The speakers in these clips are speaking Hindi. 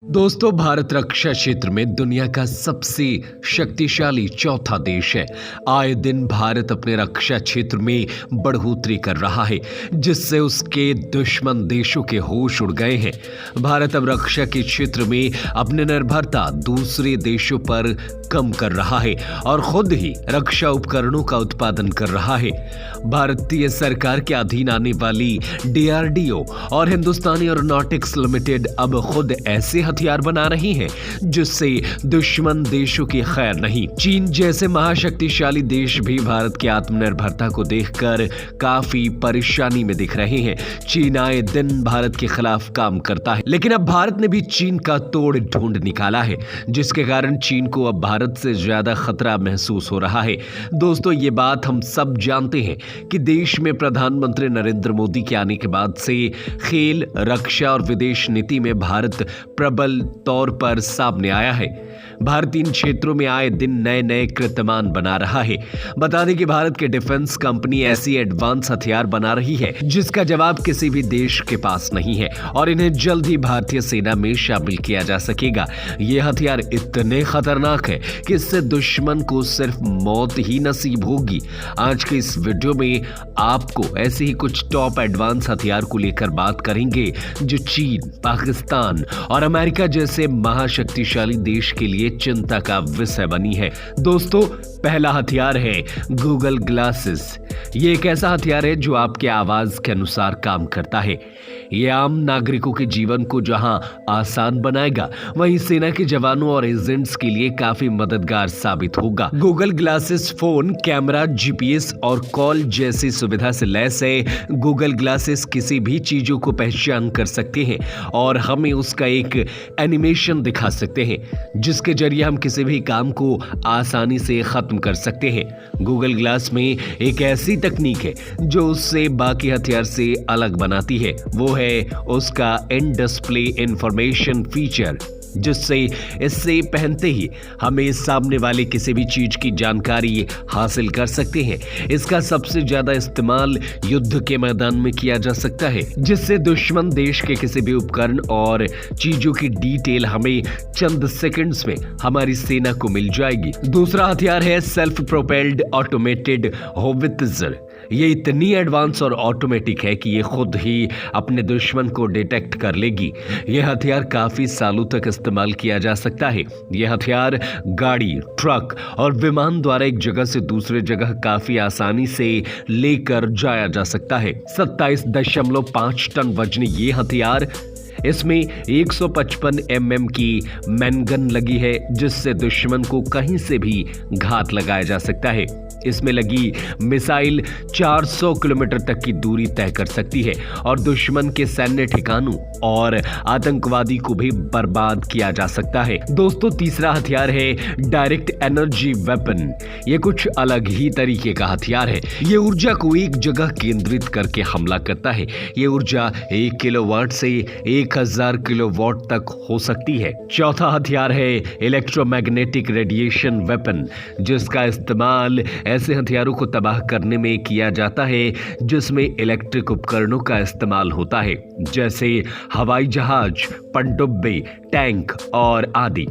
दोस्तों, भारत रक्षा क्षेत्र में दुनिया का सबसे शक्तिशाली चौथा देश है। आए दिन भारत अपने रक्षा क्षेत्र में बढ़ोतरी कर रहा है, जिससे उसके दुश्मन देशों के होश उड़ गए हैं। भारत अब रक्षा के क्षेत्र में अपनी निर्भरता दूसरे देशों पर कम कर रहा है और खुद ही रक्षा उपकरणों का उत्पादन कर रहा है। भारतीय सरकार के अधीन आने वाली DRDO और हिंदुस्तानी एरोनॉटिक्स लिमिटेड अब खुद ऐसे हथियार बना रही हैं जिससे दुश्मन देशों की खैर नहीं। चीन जैसे महाशक्तिशाली देश भी भारत की आत्मनिर्भरता को देखकर काफी परेशानी में दिख रहे हैं। चीन आए दिन भारत के खिलाफ काम करता है, लेकिन अब भारत ने भी चीन का तोड़ ढूंढ निकाला है, जिसके कारण चीन को अब भारत से ज्यादा खतरा महसूस हो रहा है। दोस्तों, ये बात हम सब जानते हैं कि देश में प्रधानमंत्री नरेंद्र मोदी के आने के बाद से खेल, रक्षा और विदेश नीति में भारत प्रबल तौर पर सामने आया है। भारत इन क्षेत्रों में आए दिन नए नए कीर्तिमान बना रहा है। बता दें कि भारत के डिफेंस कंपनी ऐसी एडवांस हथियार बना रही है जिसका जवाब किसी भी देश के पास नहीं है और इन्हें जल्द ही भारतीय सेना में शामिल किया जा सकेगा। ये हथियार इतने खतरनाक है कि इससे दुश्मन को सिर्फ मौत ही नसीब होगी। आज के इस वीडियो में आपको ऐसे ही कुछ टॉप एडवांस हथियार को लेकर बात करेंगे जो चीन, पाकिस्तान और अमेरिका जैसे महाशक्तिशाली देश के लिए चिंता का विषय बनी है। दोस्तों, पहला हथियार है गूगल ग्लासेस। ये एक ऐसा हथियार है जो आपके आवाज के अनुसार काम करता है। ये आम नागरिकों के जीवन को जहां आसान बनाएगा, वहीं सेना के जवानों और एजेंट्स के लिए काफी मददगार साबित होगा। Google glasses phone, camera, GPS और कॉल जैसी सुविधा से लैस है। गूगल ग्लासेस किसी भी चीजों को पहचान कर सकते हैं और हमें उसका एक एनिमेशन दिखा सकते हैं, जिसके जरिए हम किसी भी काम को आसानी से खत्म कर सकते हैं। गूगल ग्लास में एक ऐसी तकनीक है जो उससे बाकी हथियार से अलग बनाती है। वो है उसका इन डिस्प्ले इंफॉर्मेशन फीचर, जिससे इससे पहनते ही हमें सामने वाले किसी भी चीज की जानकारी हासिल कर सकते हैं। इसका सबसे ज्यादा इस्तेमाल युद्ध के मैदान में किया जा सकता है, जिससे दुश्मन देश के किसी भी उपकरण और चीजों की डिटेल हमें चंद सेकंड्स में हमारी सेना को मिल जाएगी। दूसरा हथियार है सेल्फ प्रोपेल्ड ऑटोमेटेड होवित्जर। ये इतनी एडवांस और ऑटोमेटिक है कि ये खुद ही अपने दुश्मन को डिटेक्ट कर लेगी। यह हथियार काफी सालों तक इस्तेमाल किया जा सकता है। यह हथियार गाड़ी, ट्रक और विमान द्वारा एक जगह से दूसरे जगह काफी आसानी से लेकर जाया जा सकता है। 27.5 टन वजनी ये हथियार, इसमें 155 mm की मैनगन लगी है, जिससे दुश्मन को कहीं से भी घात लगाया जा सकता है। इसमें लगी मिसाइल 400 किलोमीटर तक की दूरी तय कर सकती है और दुश्मन के सैन्य ठिकानों और आतंकवादी को भी बर्बाद किया जा सकता है। दोस्तों, तीसरा हथियार है डायरेक्ट एनर्जी वेपन। ये कुछ अलग ही तरीके का हथियार है। ये ऊर्जा को एक जगह केंद्रित करके हमला करता है। ये ऊर्जा 1 किलोवाट से 1000 किलोवाट तक हो सकती है। चौथा हथियार है इलेक्ट्रोमैग्नेटिक रेडिएशन वेपन, जिसका इस्तेमाल ऐसे हथियारों को तबाह करने में किया जाता है जिसमें इलेक्ट्रिक उपकरणों का इस्तेमाल होता है, जैसे हवाई जहाज, पनडुब्बी, टैंक और आदि।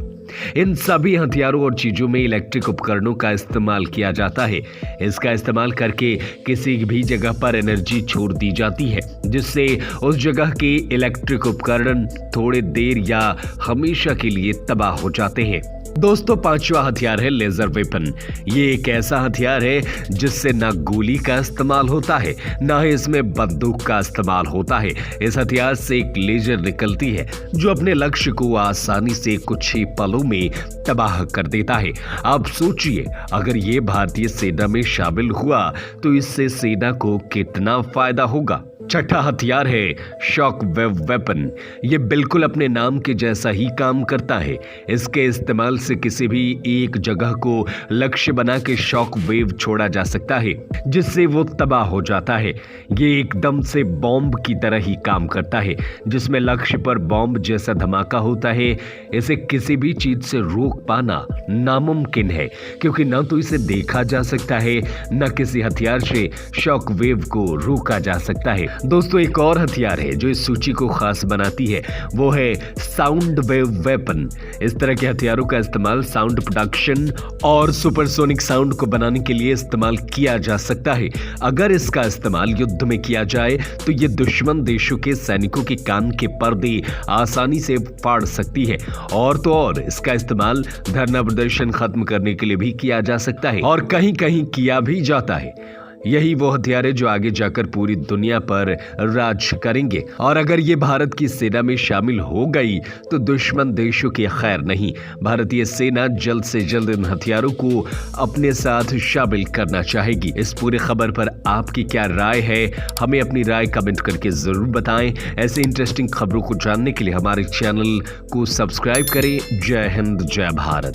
इन सभी हथियारों और चीजों में इलेक्ट्रिक उपकरणों का इस्तेमाल किया जाता है। इसका इस्तेमाल करके किसी भी जगह पर एनर्जी छोड़ दी जाती है, जिससे उस जगह के इलेक्ट्रिक उपकरण थोड़ी देर या हमेशा के लिए तबाह हो जाते हैं। दोस्तों, पांचवा हथियार है लेजर वेपन। ये एक ऐसा हथियार है जिससे ना गोली का इस्तेमाल होता है, ना ही इसमें बंदूक का इस्तेमाल होता है। इस हथियार से एक लेजर निकलती है जो अपने लक्ष्य को आसानी से कुछ ही पलों में तबाह कर देता है। आप सोचिए, अगर ये भारतीय सेना में शामिल हुआ तो इससे सेना को कितना फायदा होगा। छठा हथियार है शॉक वेव वेपन। ये बिल्कुल अपने नाम के जैसा ही काम करता है। इसके इस्तेमाल से किसी भी एक जगह को लक्ष्य बना के शॉक वेव छोड़ा जा सकता है, जिससे वो तबाह हो जाता है। ये एकदम से बॉम्ब की तरह ही काम करता है, जिसमें लक्ष्य पर बॉम्ब जैसा धमाका होता है। इसे किसी भी चीज से रोक पाना नामुमकिन है, क्योंकि न तो इसे देखा जा सकता है, न किसी हथियार से शॉक वेव को रोका जा सकता है। दोस्तों, एक और हथियार है जो इस सूची को खास बनाती है, वो है साउंड वेव वेपन। इस तरह के हथियारों का इस्तेमाल साउंड प्रोडक्शन और सुपरसोनिक साउंड को बनाने के लिए इस्तेमाल किया जा सकता है। अगर इसका इस्तेमाल युद्ध में किया जाए तो ये दुश्मन देशों के सैनिकों के कान के पर्दे आसानी से फाड़ सकती है। और तो और इसका इस्तेमाल धरना प्रदर्शन खत्म करने के लिए भी किया जा सकता है और कहीं कहीं किया भी जाता है। यही वो हथियार है जो आगे जाकर पूरी दुनिया पर राज करेंगे। और अगर ये भारत की सेना में शामिल हो गई तो दुश्मन देशों की खैर नहीं। भारतीय सेना जल्द से जल्द इन हथियारों को अपने साथ शामिल करना चाहेगी। इस पूरी खबर पर आपकी क्या राय है, हमें अपनी राय कमेंट करके जरूर बताएं। ऐसे इंटरेस्टिंग खबरों को जानने के लिए हमारे चैनल को सब्सक्राइब करें। जय हिंद, जय भारत।